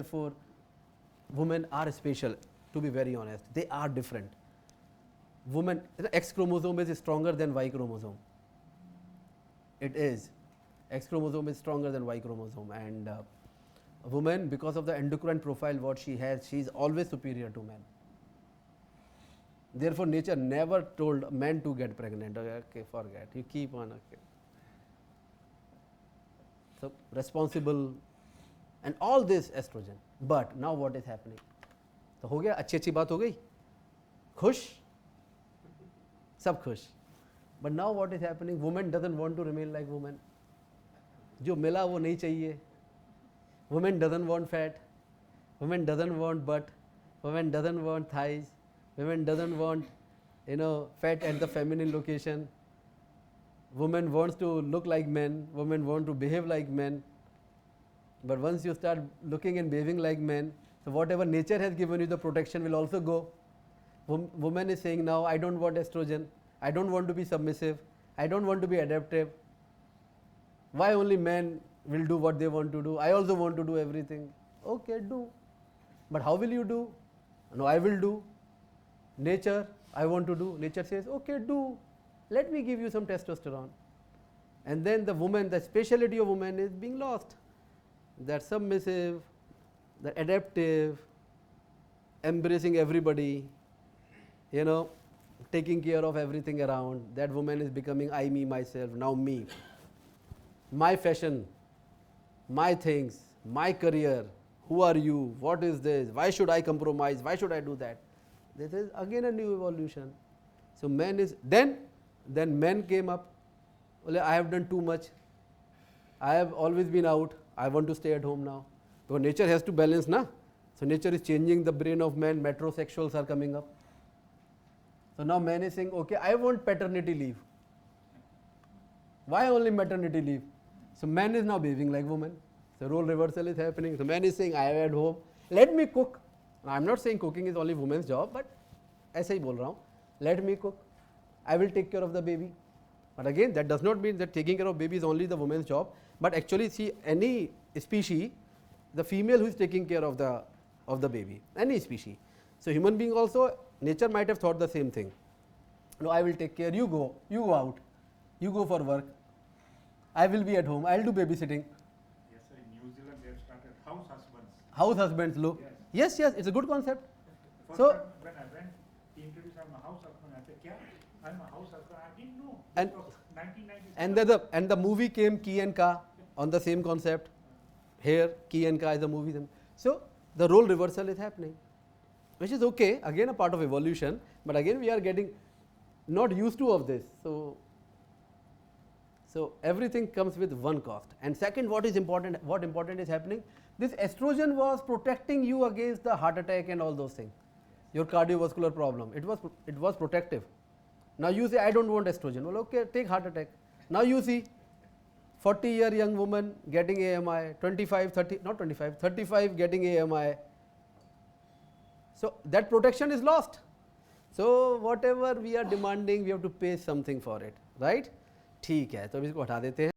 therefore women are special. To be very honest, they are different. Women, X chromosome is stronger than Y chromosome. It is. X chromosome is stronger than Y chromosome, and a woman, because of the endocrine profile what she has, she is always superior to men. Therefore, nature never told men to get pregnant. Okay, forget. You keep on. Okay. So responsible, and all this estrogen. But now what is happening? तो हो गया, अच्छी बात हो गई, खुश, सब खुश. But now what is happening? Woman doesn't want to remain like woman. जो मिला वो नहीं चाहिए. Woman doesn't want fat. Woman doesn't want butt. Woman doesn't want thighs. Women doesn't want, fat at the feminine location. Women wants to look like men. Women want to behave like men. But once you start looking and behaving like men, so whatever nature has given you, the protection will also go. Woman is saying now, I don't want estrogen. I don't want to be submissive. I don't want to be adaptive. Why only men will do what they want to do? I also want to do everything. Okay, do. But how will you do? No, I will do. Nature, I want to do. Nature says, okay, do. Let me give you some testosterone. And then the woman, the speciality of woman is being lost. That submissive, the adaptive, embracing everybody, taking care of everything around. That woman is becoming I, me, myself, now me. My fashion, my things, my career, who are you, what is this, why should I compromise, why should I do that? This is again a new evolution. So men is, then men came up, well, I have done too much, I have always been out, I want to stay at home now. Because nature has to balance, na? So nature is changing the brain of men, metrosexuals are coming up. So now man is saying, okay, I want paternity leave. Why only maternity leave? So man is now behaving like woman. So role reversal is happening. So man is saying, I am at home, let me cook. Now, I am not saying cooking is only woman's job, but ऐसे ही बोल रहा हूँ, let me cook. I will take care of the baby. But again, that does not mean that taking care of baby is only the woman's job. But actually, see, any species, the female who is taking care of the baby, any species. So human being also, nature might have thought the same thing. No, I will take care. You go out, you go for work. I will be at home. I will do babysitting. Yes, sir. In New Zealand, they have started house husbands. House husbands, look. Yes, it's a good concept. First So time when I went, he introduced, I'm a house husband. I said, "Kya? I'm a house husband." I didn't know. And- This was 1997. and the movie came Key and Ka on the same concept. Here, Key and Ka is the movie. So the role reversal is happening, which is okay. Again, a part of evolution. But again, we are getting not used to of this. So everything comes with one cost. And second, what important is happening, this estrogen was protecting you against the heart attack and all those things, your cardiovascular problem. It was protective. Now you say, I don't want estrogen. Well, okay, take heart attack. Now you see 40-year young woman getting AMI, 35 getting AMI. So that protection is lost. So whatever we are demanding, we have to pay something for it, right? ठीक है, तो अब इसको हटा देते हैं.